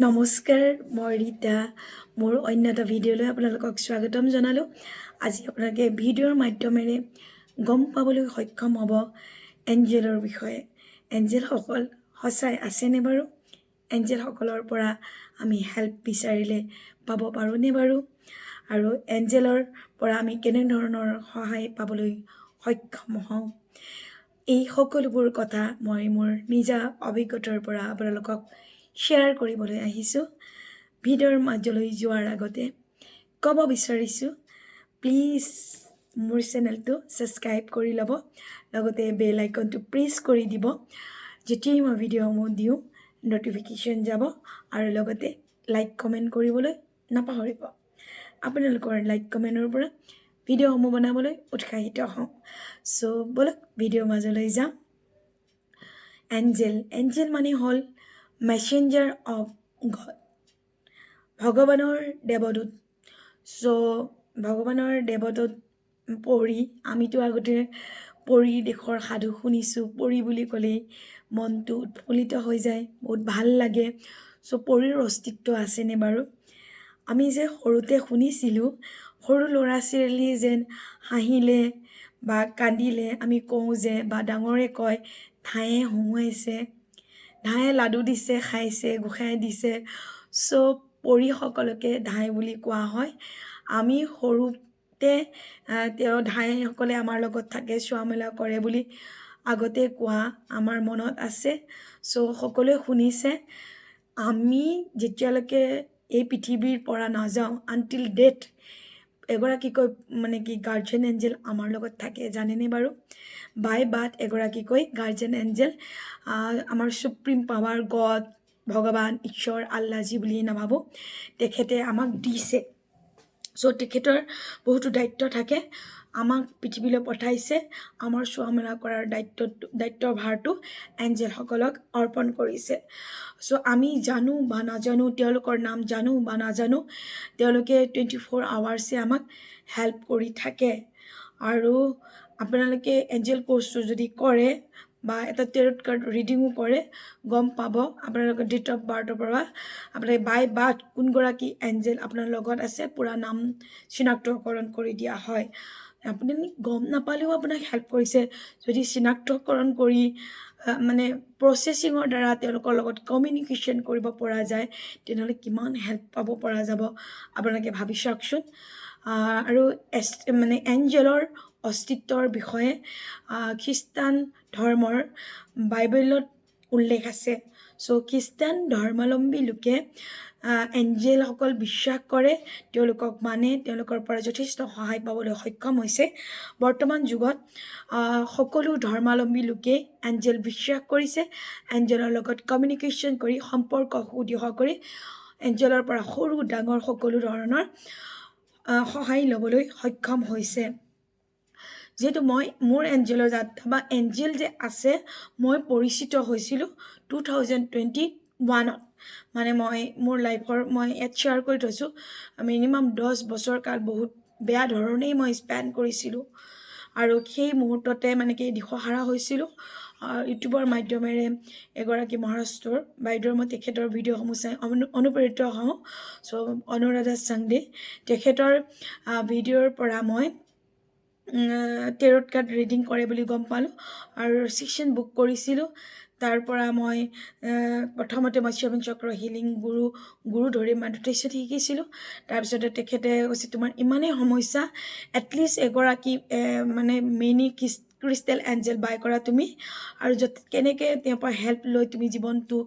নমস্কাৰ, মই ৰীতা। মোৰ অন্য এটা ভিডিঅ'লৈ আপোনালোকক স্বাগতম জনালোঁ। আজি আপোনালোকে ভিডিঅ'ৰ মাধ্যমেৰে গম পাবলৈ সক্ষম হ'ব এঞ্জেলৰ বিষয়ে। এঞ্জেলসকল সঁচাই আছেনে বাৰু? এঞ্জেলসকলৰ পৰা আমি হেল্প বিচাৰিলে পাব পাৰোঁনে বাৰু? আৰু এঞ্জেলৰ পৰা আমি কেনেধৰণৰ সহায় পাবলৈ সক্ষম হওঁ? এই সকলোবোৰ কথা মই মোৰ নিজা অভিজ্ঞতাৰ পৰা আপোনালোকক শ্বেয়াৰ কৰিবলৈ আহিছোঁ। ভিডিঅ'ৰ মাজলৈ যোৱাৰ আগতে ক'ব বিচাৰিছোঁ, প্লিজ মোৰ চেনেলটো ছাবস্ক্ৰাইব কৰি ল'ব, লগতে বেল আইকনটো প্ৰেছ কৰি দিব। যেতিয়াই মই ভিডিঅ'সমূহ দিওঁ ন'টিফিকেশ্যন যাব, আৰু লগতে লাইক কমেণ্ট কৰিবলৈ নাপাহৰিব। আপোনালোকৰ লাইক কমেণ্টৰ পৰা ভিডিঅ'সমূহ বনাবলৈ উৎসাহিত হওঁ। চ' ব'লক ভিডিঅ'ৰ মাজলৈ যাওঁ। এঞ্জেল মানে হ'ল মেছেঞ্জাৰ অফ গড, ভগৱানৰ দেৱদূত। ভগৱানৰ দেৱদূত পৰী, আমিতো আগতে পৰী দেশৰ সাধু শুনিছোঁ। পৰী বুলি ক'লেই মনটো উৎফুল্লিত হৈ যায়, বহুত ভাল লাগে। পৰীৰ অস্তিত্ব আছেনে বাৰু? আমি যে সৰুতে শুনিছিলোঁ, সৰু ল'ৰা ছোৱালীয়ে যেন হাঁহিলে বা কান্দিলে আমি কওঁ যে, বা ডাঙৰে কয়, ধায়ে হুঁহুৱাইছে, ধায়ে লাডু দিছে, খাইছে, গোসাঁই দিছে। পৰীসকলকে ধাই বুলি কোৱা হয়। আমি সৰুতে ধাইসকলে আমাৰ লগত থাকে, চোৱা মেলা কৰে বুলি আগতে কোৱা আমাৰ মনত আছে। সকলোৱে শুনিছে। আমি যেতিয়ালৈকে এই পৃথিৱীৰ পৰা নাযাওঁ, আনটিল ডেথ, এগৰাকীকৈ গাৰ্জিয়ান এঞ্জেল আমাৰ লগত থাকে। জানেনে বাৰু? বাই বাৰ্থ এগৰাকীকৈ গাৰ্জিয়ান এঞ্জেল, আমাৰ চুপ্ৰিম পাৱাৰ গড, ভগৱান, ঈশ্বৰ, আল্লাহ যি বুলি নাভাবোঁ, তেখেতে আমাক দিছে। তেখেতৰ বহুতো দায়িত্ব থাকে। আমাক পৃথিৱীলৈ পঠাইছে। আমাৰ চোৱা মেলা কৰাৰ দায়িত্বৰ ভাৰটো এঞ্জেলসকলক অৰ্পণ কৰিছে। আমি জানো বা নাজানো, তেওঁলোকৰ নাম জানো বা নাজানো, তেওঁলোকে 24 আৱাৰ্ছে আমাক হেল্প কৰি থাকে। আৰু আপোনালোকে এঞ্জেল কোৰ্চটো যদি কৰে বা এটা টেৰট কাৰ্ড ৰিডিঙো কৰে, গম পাব আপোনালোকৰ ডেট অফ বাৰ্থৰ পৰা আপোনালোকে বাই বাৰ্থ কোনগৰাকী এঞ্জেল আপোনাৰ লগত আছে পূৰা নাম চিনাক্তকৰণ কৰি দিয়া হয়। আপুনি গম নাপালেও আপোনাক হেল্প কৰিছে। যদি চিনাক্তকৰণ কৰি প্ৰচেছিঙৰ দ্বাৰা তেওঁলোকৰ লগত কমিউনিকেশ্যন কৰিব পৰা যায়, তেনেহ'লে কিমান হেল্প পাব পৰা যাব আপোনালোকে ভাবি চাওকচোন। আৰু এঞ্জেলৰ অস্তিত্বৰ বিষয়ে খ্ৰীষ্টান ধৰ্মৰ বাইবেলত উল্লেখ আছে। খ্ৰীষ্টান ধৰ্মাৱলম্বী লোকে এঞ্জেলসকল বিশ্বাস কৰে, তেওঁলোকক মানে, তেওঁলোকৰ পৰা যথেষ্ট সহায় পাবলৈ সক্ষম হৈছে। বৰ্তমান যুগত সকলো ধৰ্মাৱলম্বী লোকে এঞ্জেল বিশ্বাস কৰিছে। এঞ্জেলৰ লগত কমিউনিকেশ্যন কৰি, সম্পৰ্ক সুদৃঢ় কৰি এঞ্জেলৰ পৰা সৰু ডাঙৰ সকলো ধৰণৰ সহায় ল'বলৈ সক্ষম হৈছে। যিহেতু মোৰ এঞ্জেলৰ যাত্ৰা বা এঞ্জেল যে আছে, মই পৰিচিত হৈছিলোঁ 2021-ত। মই মোৰ লাইফৰ ইয়াত শ্বেয়াৰ কৰি থৈছোঁ। মিনিমাম 10 বছৰ কাল বহুত বেয়া ধৰণেই মই স্পেণ্ড কৰিছিলোঁ। আৰু সেই মুহূৰ্ততে দিশহাৰা হৈছিলোঁ। ইউটিউবৰ মাধ্যমেৰে এগৰাকী মহাৰাষ্ট্ৰৰ বাইদেউৰ মই তেখেতৰ ভিডিঅ'সমূহ চাই অনুপ্ৰেৰিত হওঁ। অনুৰাধা চাংদে, তেখেতৰ ভিডিঅ'ৰ পৰা মই টেৰট কাৰ্ড ৰিডিং কৰে বুলি গম পালোঁ আৰু ছেশ্যন বুক কৰিছিলোঁ। তাৰ পৰা মই প্ৰথমতে ছেভেন চক্ৰ হিলিং গুৰু ধৰি মেডিটেশ্যন শিকিছিলোঁ। তাৰপিছতে তেখেতে কৈছে, তোমাৰ ইমানেই সমস্যা, এটলিষ্ট এগৰাকী মিনি ক্ৰিষ্টেল এঞ্জেল বাই কৰা তুমি, আৰু কেনেকৈ তেওঁৰ পৰা হেল্প লৈ তুমি জীৱনটো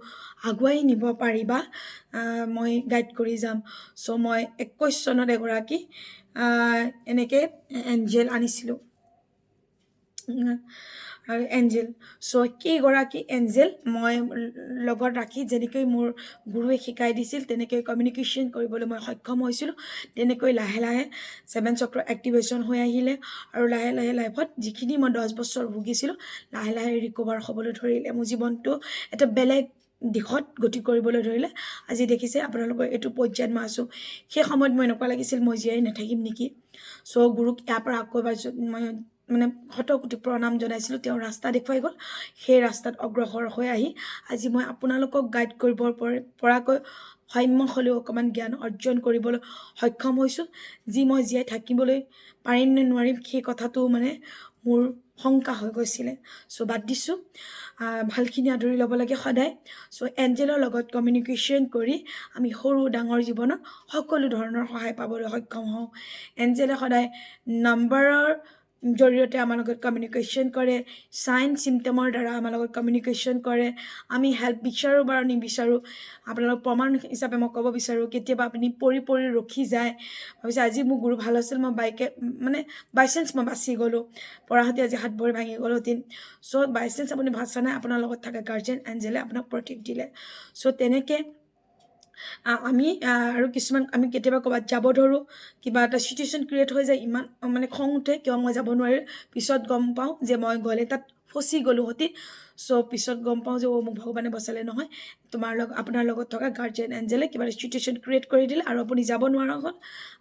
আগুৱাই নিব পাৰিবা, মই গাইড কৰি যাম। মই 21 চনত এগৰাকী এনেকৈ এঞ্জেল আনিছিলোঁ। এঞ্জেল কেইগৰাকী এঞ্জেল মই লগত ৰাখি, যেনেকৈ মোৰ গুৰুৱে শিকাই দিছিল তেনেকৈ কমিউনিকেশ্যন কৰিবলৈ মই সক্ষম হৈছিলোঁ। তেনেকৈ লাহে লাহে 7 চক্ৰ এক্টিভেশ্যন হৈ আহিলে, আৰু লাহে লাহে লাইফত যিখিনি মই 10 বছৰ ভুগিছিলোঁ, লাহে লাহে ৰিকভাৰ হ'বলৈ ধৰিলে। মোৰ জীৱনটো এটা বেলেগ দিশত গতি কৰিবলৈ ধৰিলে। আজি দেখিছে আপোনালোকৰ এইটো পৰ্যায়ত মই আছোঁ। সেই সময়ত মই এনেকুৱা লাগিছিল মই জীয়াই নাথাকিম নেকি। গুৰুক ইয়াৰ পৰা আকৌ এবাৰ মই শতকোটি প্ৰণাম জনাইছিলোঁ। তেওঁ ৰাস্তা দেখুৱাই গ'ল। সেই ৰাস্তাত অগ্ৰসৰ হৈ আহি আজি মই আপোনালোকক গাইড কৰিব পৰাকৈ সাম্য হ'লেও অকণমান জ্ঞান অৰ্জন কৰিবলৈ সক্ষম হৈছোঁ। যি মই জীয়াই থাকিবলৈ পাৰিম নে নোৱাৰিম সেই কথাটো মানে মোৰ শংকা হৈ গৈছিলে। চ' বাদ দিছোঁ, ভালখিনি আদৰি ল'ব লাগে সদায়। চ' এঞ্জেলৰ লগত কমিউনিকেশ্যন কৰি আমি সৰু ডাঙৰ জীৱনত সকলো ধৰণৰ সহায় পাবলৈ সক্ষম হওঁ। এঞ্জেলে সদায় নাম্বাৰৰ জৰিয়তে আমাৰ লগত কমিউনিকেশ্যন কৰে, চাইন চিমটমৰ দ্বাৰা আমাৰ লগত কমিউনিকেশ্যন কৰে। আমি হেল্প বিচাৰোঁ বা নিবিচাৰোঁ, আপোনালোক প্ৰমাণ হিচাপে মই ক'ব বিচাৰোঁ, কেতিয়াবা আপুনি পৰি ৰখি যায়, ভাবিছে আজি মোৰ গুৰু ভাল আছিল, মই মানে বাইচান্স মই বাচি গ'লোঁ, পঢ়াহঁতে আজি হাত ভৰি ভাঙি গ'লোঁ দিন। চ' বাইচান্স আপুনি ভাচা নাই, আপোনাৰ লগত থকা গাৰ্জেন এঞ্জেলে আপোনাক প্ৰটেক্ট দিলে। চ' তেনেকৈ আমি আৰু কিছুমান আমি কেতিয়াবা ক'ৰবাত যাব ধৰোঁ, কিবা এটা চিটুৱেশ্যন ক্ৰিয়েট হৈ যায়, ইমান মানে খং উঠে কিয় মই যাব নোৱাৰিলোঁ, পিছত গম পাওঁ যে মই গ'লে তাত ফচি গ'লোঁ সতি। চ' পিছত গম পাওঁ যে মোক ভগৱানে বচালে নহয়, আপোনাৰ লগত থকা গাৰ্জেন এঞ্জেলে কিবা এটা চিটুৱেশ্যন ক্ৰিয়েট কৰি দিলে আৰু আপুনি যাব নোৱাৰা হ'ল,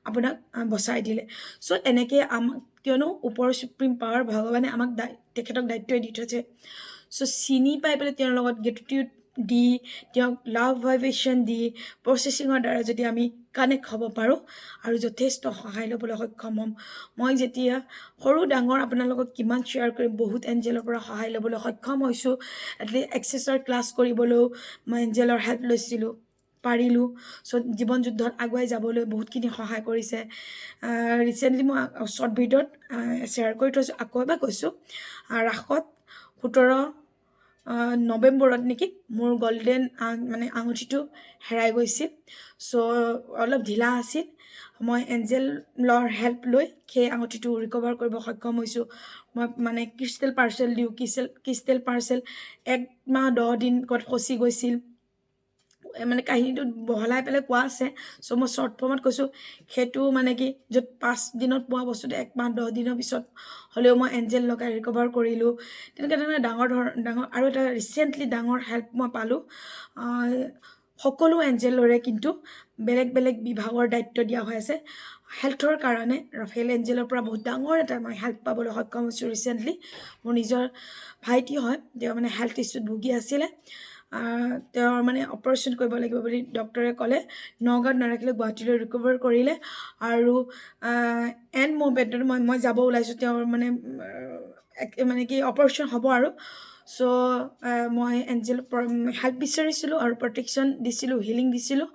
আপোনাক বচাই দিলে। চ' এনেকৈ আমাক, কিয়নো ওপৰৰ চুপ্ৰিম পাৱাৰ ভগৱানে আমাক তেখেতক দায়িত্বই দি থৈছে। চ' চিনি পাই পেলাই তেওঁৰ লগত গ্ৰেটিটিউড দি, তেওঁক লাভ ভাইব্ৰেশ্যন দি, প্ৰচেছিঙৰ দ্বাৰা যদি আমি কানেক্ট হ'ব পাৰোঁ আৰু যথেষ্ট সহায় ল'বলৈ সক্ষম হ'ম। মই যেতিয়া সৰু ডাঙৰ আপোনালোকক কিমান শ্বেয়াৰ কৰিম, বহুত এঞ্জেলৰ পৰা সহায় ল'বলৈ সক্ষম হৈছোঁ। এটলিষ্ট এক্সেছৰ ক্লাছ কৰিবলৈও মই এঞ্জেলৰ হেল্প লৈছিলোঁ, পাৰিলোঁ। চ' জীৱন যুদ্ধত আগুৱাই যাবলৈ বহুতখিনি সহায় কৰিছে। ৰিচেণ্টলি মই শ্বৰ্ট ভিডিঅ'ত শ্বেয়াৰ কৰি থৈছোঁ, আকৌ এবাৰ কৈছোঁ, ৰাসত 17 নৱেম্বৰত নেকি মোৰ গল্ডেন মানে আঙুঠিটো হেৰাই গৈছিল। চ' অলপ ঢিলা আছিল, মই এঞ্জেলৰ হেল্প লৈ সেই আঙুঠিটো ৰিকভাৰ কৰিব সক্ষম হৈছোঁ। মই মানে ক্ৰিষ্টেল পাৰ্চেল দিওঁ, ক্ৰিষ্টেল পাৰ্চেল 1 মাহ 10 দিন ক'ত ফচি গৈছিল, মানে কাহিনীটো বহলাই পেলাই কোৱা আছে। চ' মই শ্বৰ্ট ফৰ্মত কৈছোঁ, সেইটো মানে কি য'ত 5 দিনত পোৱা বস্তুটো 1 মাহ 10 দিনৰ পিছত হ'লেও মই এঞ্জেল লগাই ৰিকভাৰ কৰিলোঁ। তেনেকৈ ধৰণে ডাঙৰ আৰু এটা ৰিচেণ্টলি ডাঙৰ হেল্প মই পালোঁ। সকলো এঞ্জেলৰে কিন্তু বেলেগ বেলেগ বিভাগৰ দায়িত্ব দিয়া হৈ আছে। হেল্থৰ কাৰণে ৰাফেল এঞ্জেলৰ পৰা বহুত ডাঙৰ এটা মই হেল্প পাবলৈ সক্ষম হৈছোঁ ৰিচেণ্টলি। মোৰ নিজৰ ভাইটি হয়, তেওঁ মানে হেল্থ ইছ্যুত ভুগি আছিলে। তেওঁৰ মানে অপাৰেশ্যন কৰিব লাগিব বুলি ডক্টৰে ক'লে, নগাঁৱত নাৰাখিলে গুৱাহাটীলৈ ৰিকভাৰ কৰিলে। আৰু এণ্ড মুভমেণ্টত মই যাব ওলাইছোঁ, তেওঁৰ মানে কি অপাৰেশ্যন হ'ব আৰু। চ' মই এঞ্জেলৰ হেল্প বিচাৰিছিলোঁ আৰু প্ৰটেকশ্যন দিছিলোঁ, হিলিং দিছিলোঁ।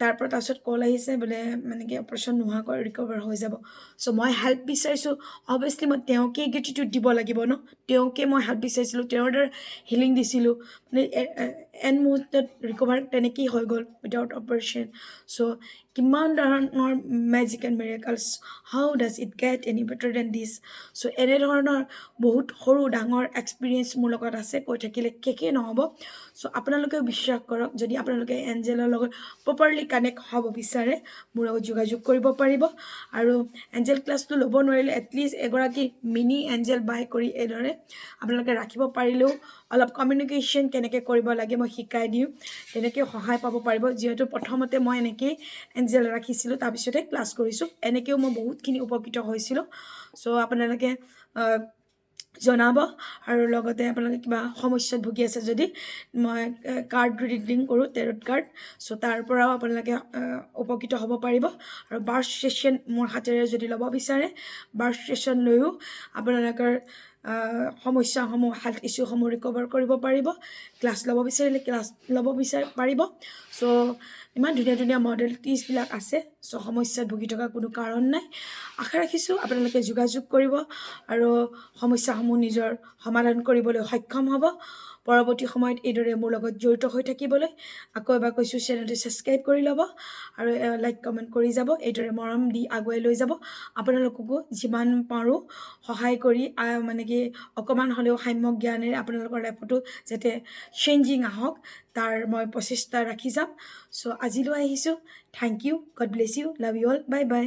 তাৰপিছত কল আহিছে বোলে মানে কি অপাৰেশ্যন নোহোৱাকৈ ৰিকভাৰ হৈ যাব। চ' মই হেল্প বিচাৰিছোঁ, অভিয়াছলি মই তেওঁকেই গ্ৰেটিটিউড দিব লাগিব ন, তেওঁকে মই হেল্প বিচাৰিছিলোঁ, তেওঁৰ দ্বাৰা হিলিং দিছিলোঁ, মানে এণ্ড মুহূৰ্তত ৰিকভাৰ তেনেকেই হৈ গ'ল উইদাউট অপাৰেশ্যন। চ' কিমান ধৰণৰ magic and miracles, how does it get any better than this. চ' এনেধৰণৰ বহুত সৰু ডাঙৰ এক্সপিৰিয়েঞ্চ মোৰ লগত আছে, কৈ থাকিলে শেষেই নহ'ব। চ' আপোনালোকেও বিশ্বাস কৰক, যদি আপোনালোকে এঞ্জেলৰ লগত প্ৰপাৰলি কানেক্ট হ'ব বিচাৰে, মোৰ লগত যোগাযোগ কৰিব পাৰিব। আৰু এঞ্জেল ক্লাছটো ল'ব নোৱাৰিলে এটলিষ্ট এগৰাকী মিনি এঞ্জেল বাই কৰি এইদৰে আপোনালোকে ৰাখিব পাৰিলেও অলপ কমিউনিকেশ্যন কেনেকৈ কৰিব লাগে মই শিকাই দিওঁ, তেনেকৈ সহায় পাব পাৰিব। যিহেতু প্ৰথমতে মই এনেকৈয়ে এঞ্জেল ৰাখিছিলোঁ, তাৰপিছতে ক্লাছ কৰিছোঁ, এনেকৈও মই বহুতখিনি উপকৃত হৈছিলোঁ। চ' আপোনালোকে জনাব। আৰু লগতে আপোনালোকে কিবা সমস্যাত ভুগি আছে যদি মই কাৰ্ড ৰিডিং কৰোঁ, টেৰট কাৰ্ড। চ' তাৰ পৰাও আপোনালোকে উপকৃত হ'ব পাৰিব। আৰু বাৰ্ষ্ট ছেশ্যন মোৰ হাতেৰে যদি ল'ব বিচাৰে, বাৰ্ষ্ট ছেশ্যন লৈও আপোনালোকৰ সমস্যাসমূহ, হেল্থ ইছ্যুসমূহ ৰিকভাৰ কৰিব পাৰিব। ক্লাছ ল'ব বিচাৰিলে ক্লাছ ল'ব পাৰিব। চ' ইমান ধুনীয়া ধুনীয়া মডেলিটিছবিলাক আছে। চ' সমস্যাত ভুগি থকা কোনো কাৰণ নাই। আশা ৰাখিছোঁ আপোনালোকে যোগাযোগ কৰিব আৰু সমস্যাসমূহ নিজৰ সমাধান কৰিবলৈ সক্ষম হ'ব। পৰৱৰ্তী সময়ত এইদৰে মোৰ লগত জড়িত হৈ থাকিবলৈ আকৌ এবাৰ কৈছোঁ, চেনেলটো ছাবস্ক্ৰাইব কৰি ল'ব আৰু লাইক কমেণ্ট কৰি যাব। এইদৰে মৰম দি আগুৱাই লৈ যাব। আপোনালোককো যিমান পাৰোঁ সহায় কৰি মানে কি অকণমান হ'লেও সাম্য জ্ঞানেৰে আপোনালোকৰ লাইফতো যাতে চেঞ্জিং আহক, তাৰ মই প্ৰচেষ্টা ৰাখি যাম। চ' আজিলৈ আহিছোঁ। Thank you, God bless you, love you all, bye by.